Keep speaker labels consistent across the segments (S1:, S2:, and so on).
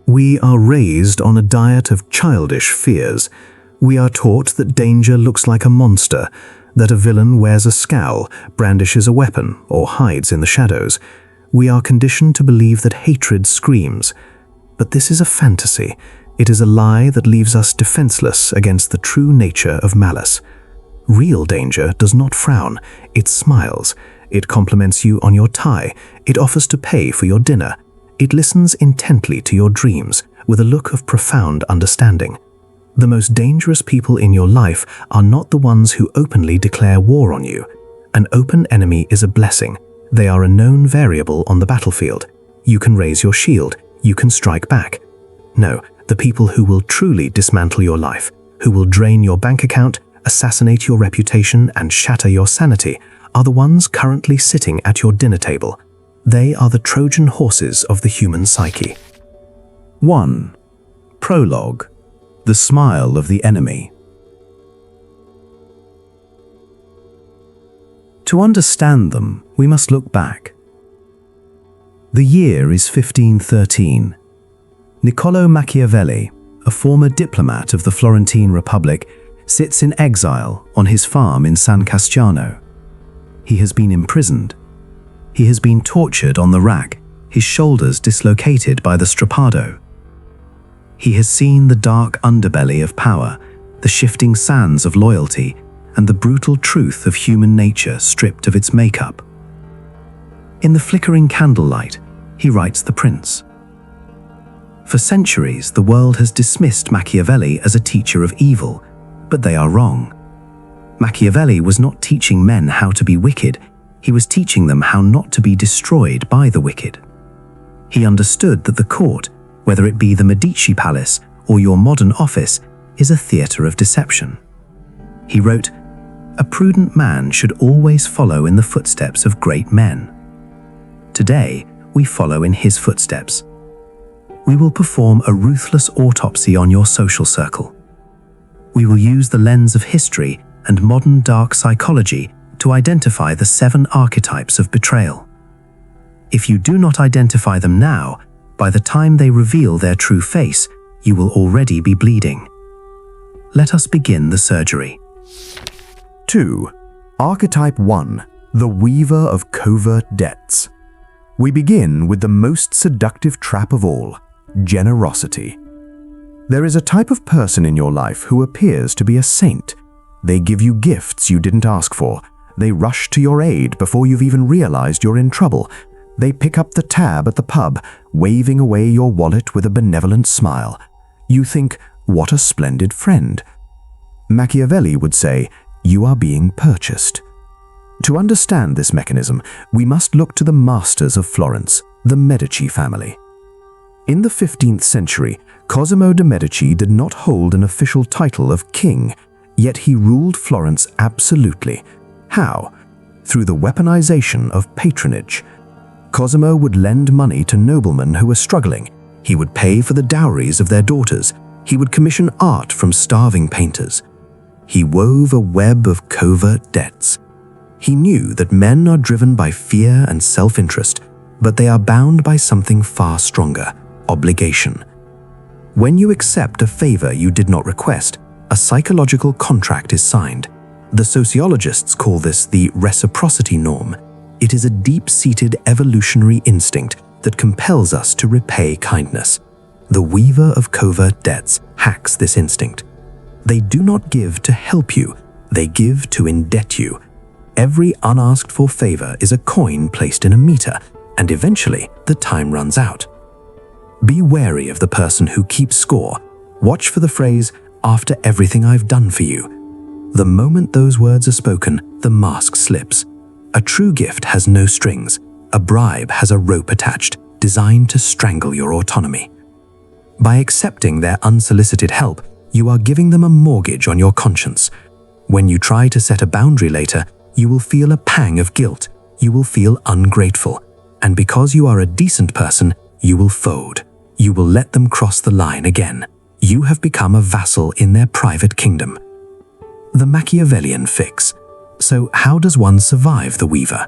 S1: We are raised on a diet of childish fears. We are taught that danger looks like a monster, that a villain wears a scowl, brandishes a weapon, or hides in the shadows. We are conditioned to believe that hatred screams. But this is a fantasy. It is a lie that leaves us defenseless against the true nature of malice. Real danger does not frown. It smiles. It compliments you on your tie. It offers to pay for your dinner. It listens intently to your dreams with a look of profound understanding. The most dangerous people in your life are not the ones who openly declare war on you. An open enemy is a blessing. They are a known variable on the battlefield. You can raise your shield. You can strike back. No, the people who will truly dismantle your life, who will drain your bank account, assassinate your reputation, and shatter your sanity, are the ones currently sitting at your dinner table. They are the Trojan horses of the human psyche.
S2: 1. Prologue. The smile of the enemy. To understand them, we must look back. The year is 1513. Niccolò Machiavelli, a former diplomat of the Florentine Republic, sits in exile on his farm in San Casciano. He has been imprisoned. He has been tortured on the rack, his shoulders dislocated by the strappado. He has seen the dark underbelly of power, the shifting sands of loyalty, and the brutal truth of human nature stripped of its makeup. In the flickering candlelight, he writes The Prince. For centuries, the world has dismissed Machiavelli as a teacher of evil, but they are wrong. Machiavelli was not teaching men how to be wicked, he was teaching them how not to be destroyed by the wicked. He understood that the court, whether it be the Medici Palace or your modern office, is a theatre of deception. He wrote, "A prudent man should always follow in the footsteps of great men." Today, we follow in his footsteps. We will perform a ruthless autopsy on your social circle. We will use the lens of history and modern dark psychology to identify the 7 archetypes of betrayal. If you do not identify them now, by the time they reveal their true face, you will already be bleeding. Let us begin the surgery.
S3: 2. Archetype 1. The Weaver of Covert Debts. We begin with the most seductive trap of all, generosity. There is a type of person in your life who appears to be a saint. They give you gifts you didn't ask for. They rush to your aid before you've even realized you're in trouble. They pick up the tab at the pub, waving away your wallet with a benevolent smile. You think, what a splendid friend. Machiavelli would say, you are being purchased. To understand this mechanism, we must look to the masters of Florence, the Medici family. In the 15th century, Cosimo de' Medici did not hold an official title of king, yet he ruled Florence absolutely. How? Through the weaponization of patronage. Cosimo would lend money to noblemen who were struggling. He would pay for the dowries of their daughters. He would commission art from starving painters. He wove a web of covert debts. He knew that men are driven by fear and self-interest, but they are bound by something far stronger, obligation. When you accept a favor you did not request, a psychological contract is signed. The sociologists call this the reciprocity norm. It is a deep-seated evolutionary instinct that compels us to repay kindness. The weaver of covert debts hacks this instinct. They do not give to help you, they give to indebt you. Every unasked-for favor is a coin placed in a meter, and eventually the time runs out. Be wary of the person who keeps score. Watch for the phrase, "after everything I've done for you." The moment those words are spoken, the mask slips. A true gift has no strings. A bribe has a rope attached, designed to strangle your autonomy. By accepting their unsolicited help, you are giving them a mortgage on your conscience. When you try to set a boundary later, you will feel a pang of guilt. You will feel ungrateful. And because you are a decent person, you will fold. You will let them cross the line again. You have become a vassal in their private kingdom. The Machiavellian fix. So how does one survive the weaver?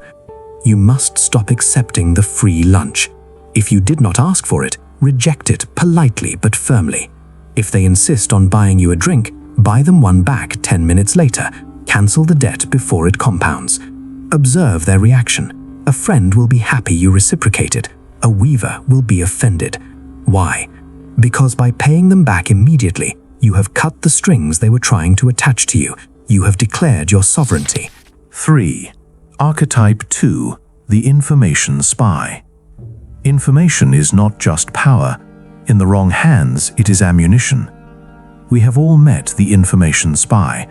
S3: You must stop accepting the free lunch. If you did not ask for it,
S2: reject it politely but firmly. If they insist on buying you a drink, buy them one back 10 minutes later. Cancel the debt before it compounds. Observe their reaction. A friend will be happy you reciprocated. A weaver will be offended. Why? Because by paying them back immediately, you have cut the strings they were trying to attach to you. You have declared your sovereignty.
S1: 3. Archetype 2. The information spy. Information is not just power. In the wrong hands, it is ammunition. We have all met the information spy.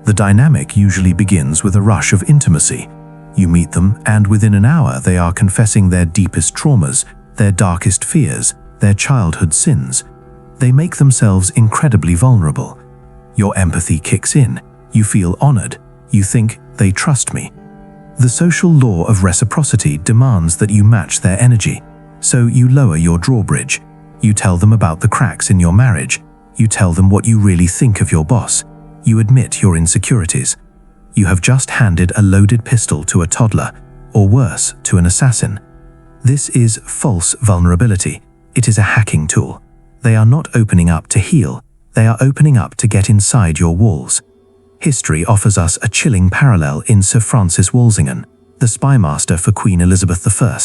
S1: The dynamic usually begins with a rush of intimacy. You meet them, and within an hour they are confessing their deepest traumas, their darkest fears, their childhood sins. They make themselves incredibly vulnerable. Your empathy kicks in. You feel honored. You think, they trust me. The social law of reciprocity demands that you match their energy. So you lower your drawbridge. You tell them about the cracks in your marriage. You tell them what you really think of your boss. You admit your insecurities. You have just handed a loaded pistol to a toddler, or worse, to an assassin. This is false vulnerability. It is a hacking tool. They are not opening up to heal. They are opening up to get inside your walls. History offers us a chilling parallel in Sir Francis Walsingham, the spymaster for Queen Elizabeth I.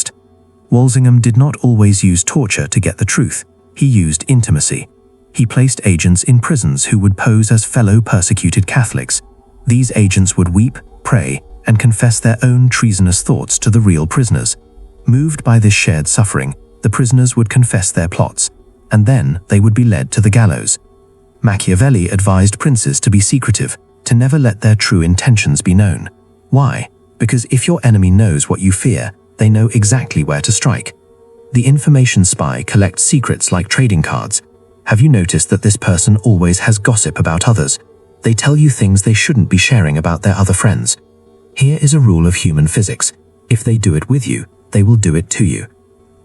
S1: Walsingham did not always use torture to get the truth. He used intimacy. He placed agents in prisons who would pose as fellow persecuted Catholics. These agents would weep, pray, and confess their own treasonous thoughts to the real prisoners. Moved by this shared suffering, the prisoners would confess their plots, and then they would be led to the gallows. Machiavelli advised princes to be secretive, to never let their true intentions be known. Why? Because if your enemy knows what you fear, they know exactly where to strike. The information spy collects secrets like trading cards. Have you noticed that this person always has gossip about others? They tell you things they shouldn't be sharing about their other friends. Here is a rule of human physics. If they do it with you, they will do it to you.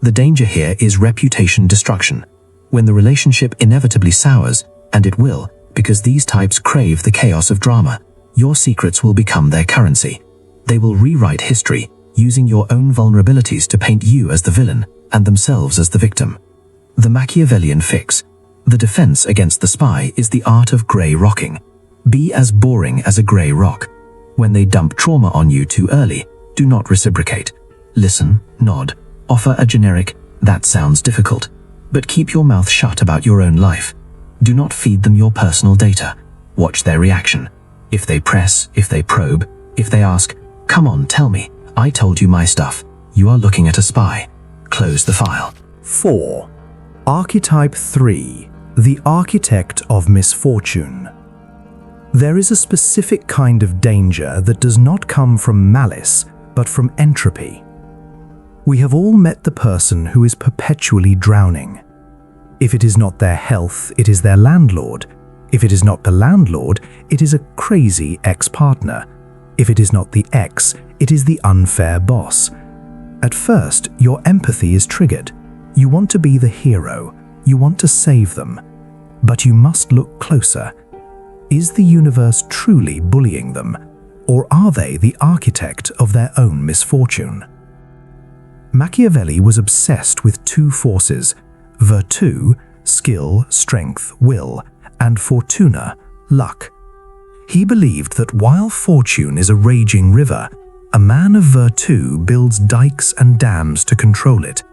S1: The danger here is reputation destruction. When the relationship inevitably sours, and it will, because these types crave the chaos of drama, your secrets will become their currency. They will rewrite history, using your own vulnerabilities to paint you as the villain and themselves as the victim. The Machiavellian fix. The defense against the spy is the art of grey rocking. Be as boring as a grey rock. When they dump trauma on you too early, do not reciprocate. Listen, nod, offer a generic, "That sounds difficult," but keep your mouth shut about your own life. Do not feed them your personal data. Watch their reaction. If they press, if they probe, if they ask, "Come on, tell me, I told you my stuff," you are looking at a spy. Close the file.
S2: 4. Archetype 3. The architect of misfortune. There is a specific kind of danger that does not come from malice, but from entropy. We have all met the person who is perpetually drowning. If it is not their health, it is their landlord. If it is not the landlord, it is a crazy ex-partner. If it is not the ex, it is the unfair boss. At first, your empathy is triggered. You want to be the hero. You want to save them. But you must look closer. Is the universe truly bullying them, or are they the architect of their own misfortune? Machiavelli was obsessed with two forces: virtù, skill, strength, will, and fortuna, luck. He believed that while fortune is a raging river, a man of virtù builds dikes and dams to control it.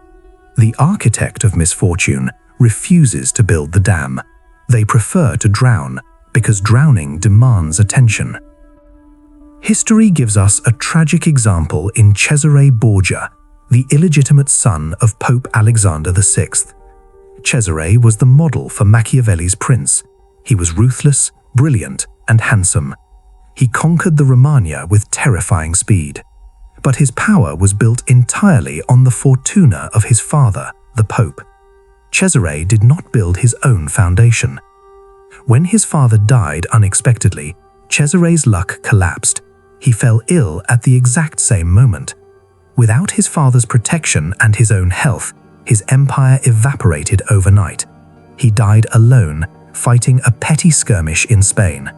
S2: The architect of misfortune refuses to build the dam. They prefer to drown, because drowning demands attention. History gives us a tragic example in Cesare Borgia, the illegitimate son of Pope Alexander VI. Cesare was the model for Machiavelli's prince. He was ruthless, brilliant, and handsome. He conquered the Romagna with terrifying speed. But his power was built entirely on the fortuna of his father, the Pope. Cesare did not build his own foundation. When his father died unexpectedly, Cesare's luck collapsed. He fell ill at the exact same moment. Without his father's protection and his own health, his empire evaporated overnight. He died alone, fighting a petty skirmish in Spain.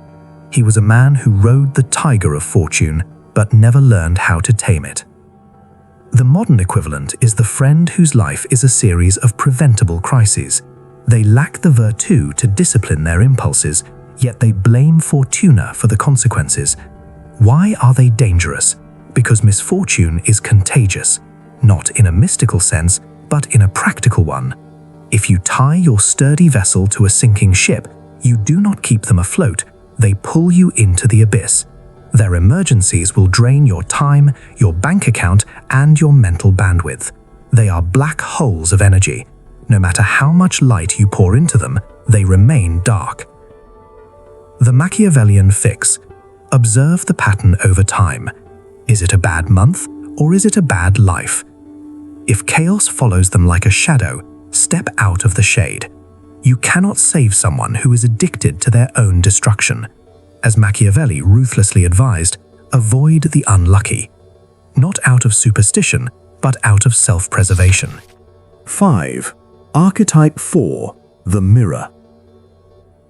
S2: He was a man who rode the tiger of fortune, but never learned how to tame it. The modern equivalent is the friend whose life is a series of preventable crises. They lack the virtue to discipline their impulses, yet they blame Fortuna for the consequences. Why are they dangerous? Because misfortune is contagious, not in a mystical sense, but in a practical one. If you tie your sturdy vessel to a sinking ship, you do not keep them afloat, they pull you into the abyss. Their emergencies will drain your time, your bank account, and your mental bandwidth. They are black holes of energy. No matter how much light you pour into them, they remain dark. The Machiavellian fix. Observe the pattern over time. Is it a bad month, or is it a bad life? If chaos follows them like a shadow, step out of the shade. You cannot save someone who is addicted to their own destruction. As Machiavelli ruthlessly advised, avoid the unlucky. Not out of superstition, but out of self-preservation.
S3: 5. Archetype 4. The mirror.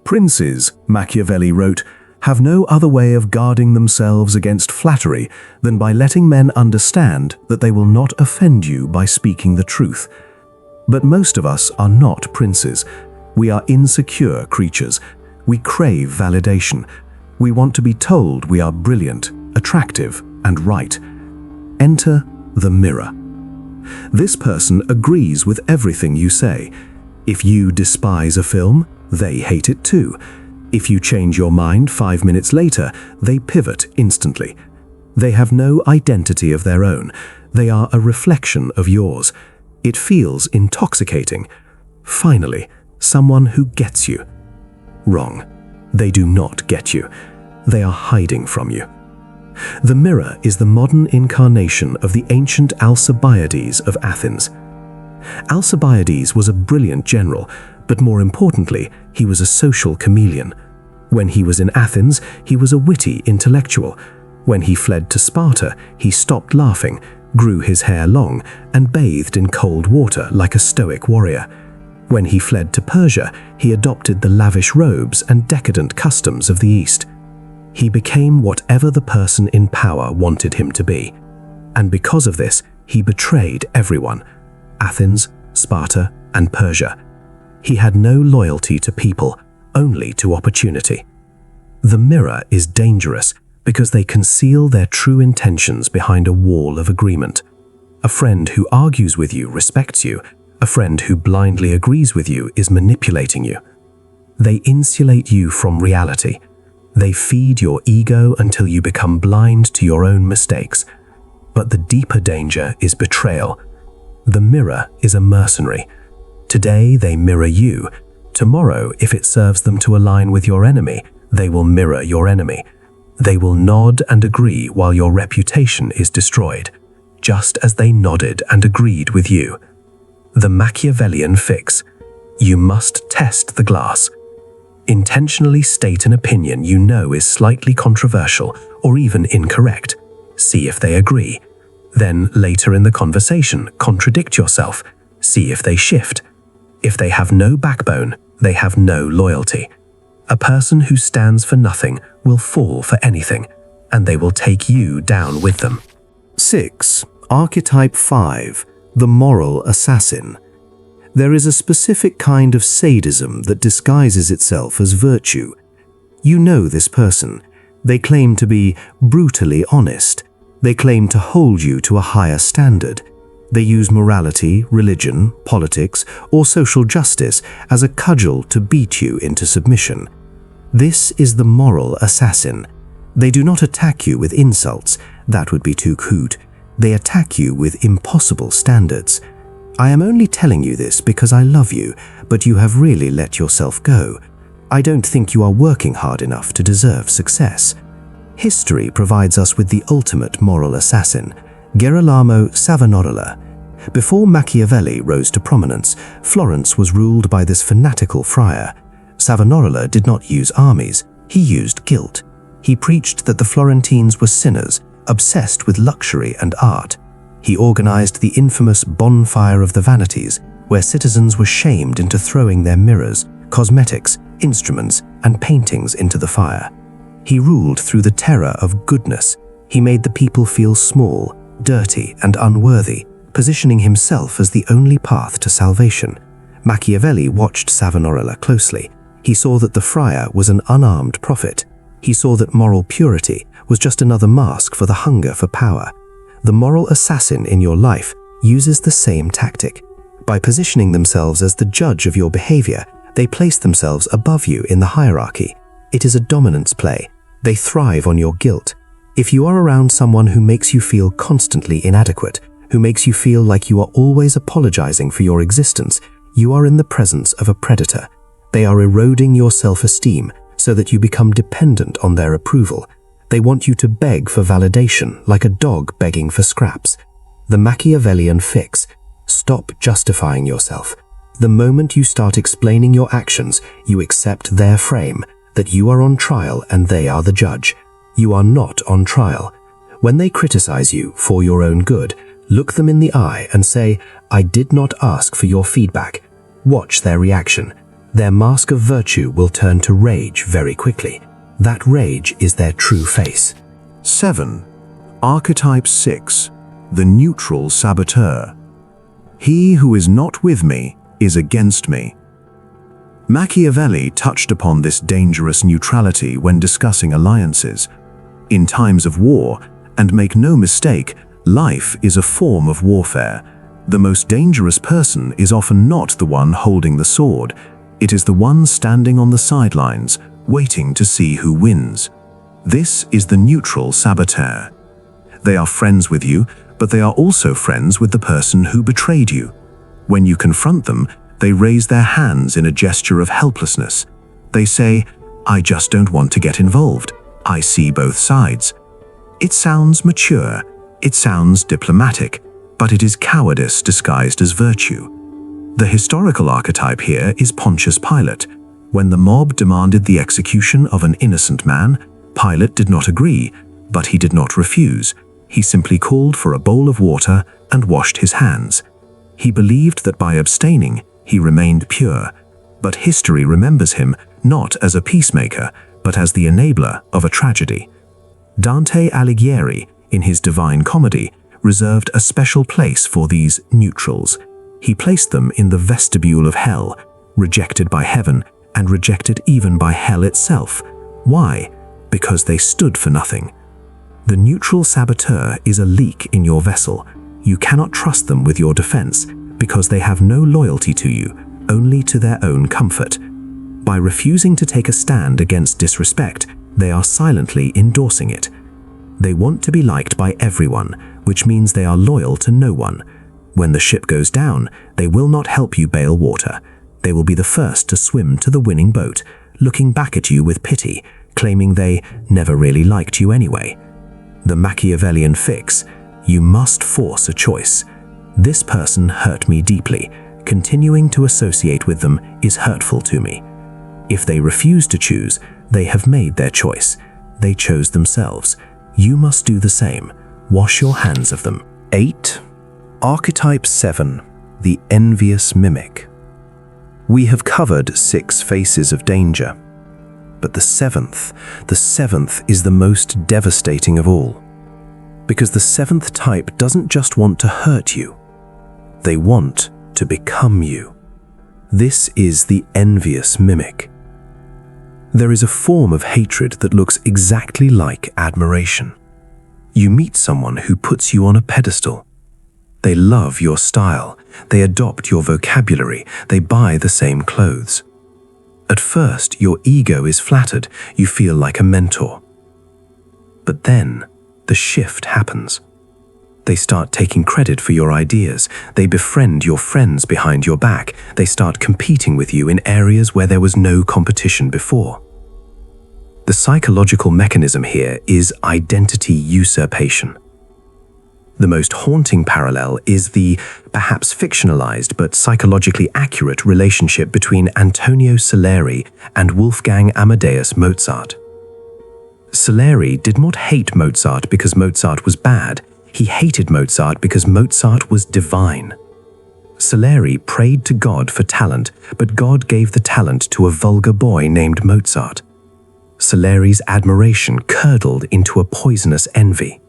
S3: Princes, Machiavelli wrote, have no other way of guarding themselves against flattery than by letting men understand that they will not offend you by speaking the truth. But most of us are not princes. We are insecure creatures. We crave validation. We want to be told we are brilliant, attractive, and right. Enter the mirror. This person agrees with everything you say. If you despise a film, they hate it too. If you change your mind 5 minutes later, they pivot instantly. They have no identity of their own. They are a reflection of yours. It feels intoxicating. Finally, someone who gets you. Wrong. They do not get you. They are hiding from you. The mirror is the modern incarnation of the ancient Alcibiades of Athens. Alcibiades was a brilliant general, but more importantly, he was a social chameleon. When he was in Athens, he was a witty intellectual. When he fled to Sparta, he stopped laughing, grew his hair long, and bathed in cold water like a stoic warrior. When he fled to Persia, he adopted the lavish robes and decadent customs of the East. He became whatever the person in power wanted him to be. And because of this, he betrayed everyone: Athens, Sparta, and Persia. He had no loyalty to people, only to opportunity. The mirror is dangerous because they conceal their true intentions behind a wall of agreement. A friend who argues with you respects you. A friend who blindly agrees with you is manipulating you. They insulate you from reality. They feed your ego until you become blind to your own mistakes. But the deeper danger is betrayal. The mirror is a mercenary. Today they mirror you. Tomorrow, if it serves them to align with your enemy, they will mirror your enemy. They will nod and agree while your reputation is destroyed, just as they nodded and agreed with you. The Machiavellian fix. You must test the glass. Intentionally state an opinion you know is slightly controversial or even incorrect. See if they agree. Then, later in the conversation, contradict yourself. See if they shift. If they have no backbone, they have no loyalty. A person who stands for nothing will fall for anything, and they will take you down with them. 6. Archetype 5. The moral assassin. There is a specific kind of sadism that disguises itself as virtue. You know this person. They claim to be brutally honest. They claim to hold you to a higher standard. They use morality, religion, politics, or social justice as a cudgel to beat you into submission. This is the moral assassin. They do not attack you with insults. That would be too crude. They attack you with impossible standards. I am only telling you this because I love you, but you have really let yourself go. I don't think you are working hard enough to deserve success. History provides us with the ultimate moral assassin, Girolamo Savonarola. Before Machiavelli rose to prominence, Florence was ruled by this fanatical friar. Savonarola did not use armies, he used guilt. He preached that the Florentines were sinners, obsessed with luxury and art. He organized the infamous Bonfire of the Vanities, where citizens were shamed into throwing their mirrors, cosmetics, instruments, and paintings into the fire. He ruled through the terror of goodness. He made the people feel small,
S2: dirty and unworthy, positioning himself as the only path to salvation. Machiavelli watched Savonarola closely. He saw that the friar was an unarmed prophet. He saw that moral purity was just another mask for the hunger for power. The moral assassin in your life uses the same tactic. By positioning themselves as the judge of your behavior, they place themselves above you in the hierarchy. It is a dominance play. They thrive on your guilt. If you are around someone who makes you feel constantly inadequate, who makes you feel like you are always apologizing for your existence, you are in the presence of a predator. They are eroding your self-esteem so that you become dependent on their approval. They want you to beg for validation like a dog begging for scraps. The Machiavellian fix: stop justifying yourself. The moment you start explaining your actions, you accept their frame, that you are on trial and they are the judge. You are not on trial. When they criticize you for your own good, look them in the eye and say, "I did not ask for your feedback." Watch their reaction. Their mask of virtue will turn to rage very quickly. That rage is their true face.
S3: 7. Archetype 6. The neutral saboteur. He who is not with me is against me. Machiavelli touched upon this dangerous neutrality when discussing alliances. In times of war, and make no mistake, life is a form of warfare. The most dangerous person is often not the one holding the sword. It is the one standing on the sidelines, waiting to see who wins. This is the neutral saboteur. They are friends with you, but they are also friends with the person who betrayed you. When you confront them, they raise their hands in a gesture of helplessness. They say, "I just don't want to get involved. I see both sides." It sounds mature, it sounds diplomatic, but it is cowardice disguised as virtue. The historical archetype here is Pontius Pilate. When the mob demanded the execution of an innocent man, Pilate did not agree, but he did not refuse. He simply called for a bowl of water and washed his hands. He believed that by abstaining, he remained pure, but history remembers him not as a peacemaker, but as the enabler of a tragedy. Dante Alighieri, in his Divine Comedy, reserved a special place for these neutrals. He placed them in the vestibule of hell, rejected by heaven and rejected even by hell itself. Why? Because they stood for nothing. The neutral saboteur is a leak in your vessel. You cannot trust them with your defense because they have no loyalty to you, only to their own comfort. By refusing to take a stand against disrespect, they are silently endorsing it. They want to be liked by everyone, which means they are loyal to no one. When the ship goes down, they will not help you bail water. They will be the first to swim to the winning boat, looking back at you with pity, claiming they never really liked you anyway. The Machiavellian fix: you must force a choice. This person hurt me deeply. Continuing to associate with them is hurtful to me. If they refuse to choose, they have made their choice. They chose themselves. You must do the same. Wash your hands of them.
S2: 8. Archetype 7. The Envious Mimic. We have covered 6 faces of danger, but the seventh is the most devastating of all. Because the 7th type doesn't just want to hurt you, they want to become you. This is the Envious Mimic. There is a form of hatred that looks exactly like admiration. You meet someone who puts you on a pedestal. They love your style, they adopt your vocabulary, they buy the same clothes. At first, your ego is flattered, you feel like a mentor. But then, the shift happens. They start taking credit for your ideas, they befriend your friends behind your back, they start competing with you in areas where there was no competition before. The psychological mechanism here is identity usurpation. The most haunting parallel is the, perhaps fictionalized but psychologically accurate relationship between Antonio Salieri and Wolfgang Amadeus Mozart. Salieri did not hate Mozart because Mozart was bad. He hated Mozart because Mozart was divine. Salieri prayed to God for talent, but God gave the talent to a vulgar boy named Mozart. Salieri's admiration curdled into a poisonous envy.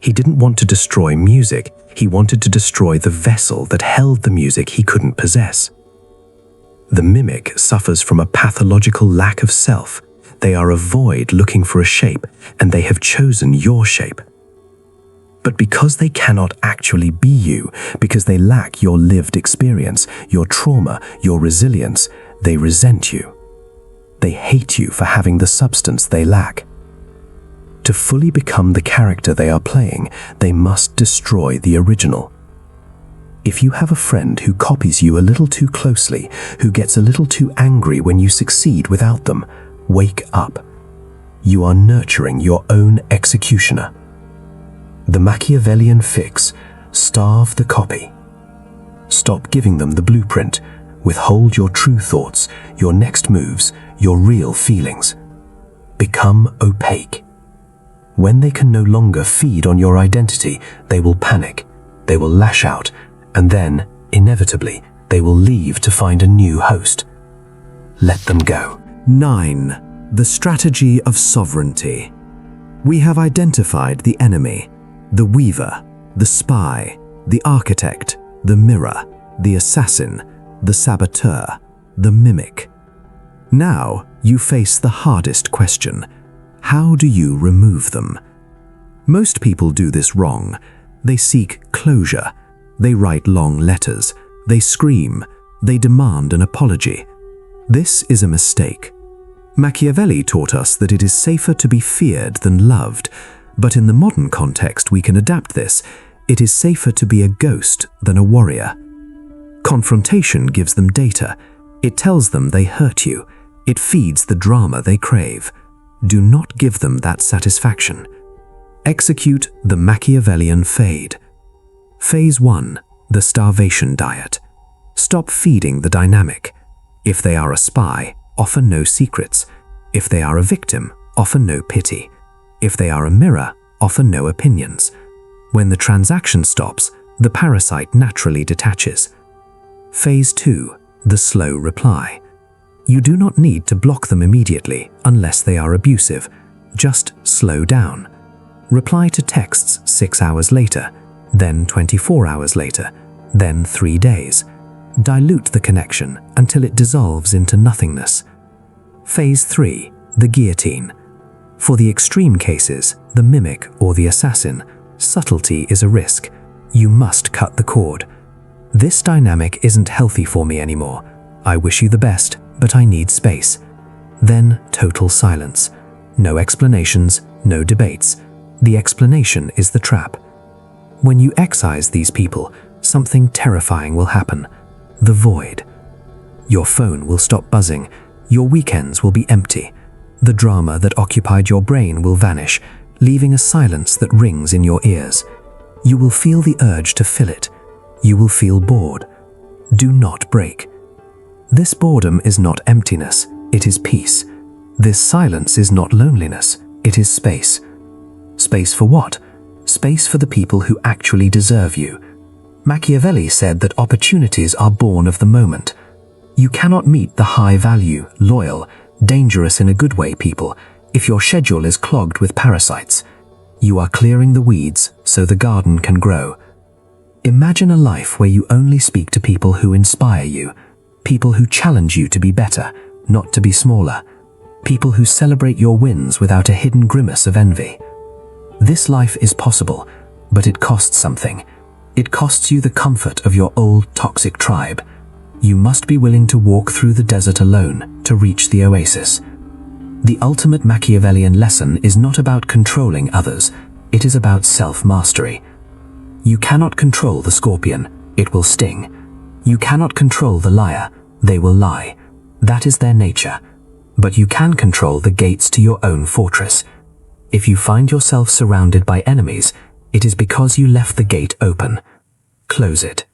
S2: He didn't want to destroy music. He wanted to destroy the vessel that held the music he couldn't possess. The mimic suffers from a pathological lack of self. They are a void looking for a shape, and they have chosen your shape. But because they cannot actually be you, because they lack your lived experience, your trauma, your resilience, they resent you. They hate you for having the substance they lack. To fully become the character they are playing, they must destroy the original. If you have a friend who copies you a little too closely, who gets a little too angry when you succeed without them, wake up. You are nurturing your own executioner. The Machiavellian fix: starve the copy. Stop giving them the blueprint. Withhold your true thoughts, your next moves, your real feelings. Become opaque. When they can no longer feed on your identity, they will panic, they will lash out, and then, inevitably, they will leave to find a new host. Let them go.
S1: 9. The strategy of sovereignty. We have identified the enemy, the weaver, the spy, the architect, the mirror, the assassin, the saboteur, the mimic. Now you face the hardest question. How do you remove them? Most people do this wrong. They seek closure. They write long letters. They scream. They demand an apology. This is a mistake. Machiavelli taught us that it is safer to be feared than loved, but in the modern context we can adapt this. It is safer to be a ghost than a warrior. Confrontation gives them data. It tells them they hurt you. It feeds the drama they crave. Do not give them that satisfaction. Execute the Machiavellian fade. Phase 1. The starvation diet. Stop feeding the dynamic. If they are a spy, offer no secrets. If they are a victim, offer no pity. If they are a mirror, offer no opinions. When the transaction stops, the parasite naturally detaches. Phase 2. The slow reply. You do not need to block them immediately unless they are abusive. Just slow down. Reply to texts 6 hours later, then 24 hours later, then 3 days. Dilute the connection until it dissolves into nothingness. Phase 3. The guillotine. For the extreme cases, the mimic or the assassin, subtlety is a risk. You must cut the cord. This dynamic isn't healthy for me anymore. I wish you the best, but I need space. Then total silence. No explanations, no debates. The explanation is the trap. When you excise these people, something terrifying will happen. The void. Your phone will stop buzzing. Your weekends will be empty. The drama that occupied your brain will vanish, leaving a silence that rings in your ears. You will feel the urge to fill it. You will feel bored. Do not break. This boredom is not emptiness, it is peace. This silence is not loneliness, it is space. Space for what? Space for the people who actually deserve you. Machiavelli said that opportunities are born of the moment. You cannot meet the high-value, loyal, dangerous in a good way people if your schedule is clogged with parasites. You are clearing the weeds so the garden can grow. Imagine a life where you only speak to people who inspire you, people who challenge you to be better, not to be smaller, people who celebrate your wins without a hidden grimace of envy. This life is possible, but it costs something. It costs you the comfort of your old toxic tribe. You must be willing to walk through the desert alone to reach the oasis. The ultimate Machiavellian lesson is not about controlling others, it is about self-mastery. You cannot control the scorpion, it will sting. You cannot control the liar, they will lie. That is their nature. But you can control the gates to your own fortress. If you find yourself surrounded by enemies, it is because you left the gate open. Close it.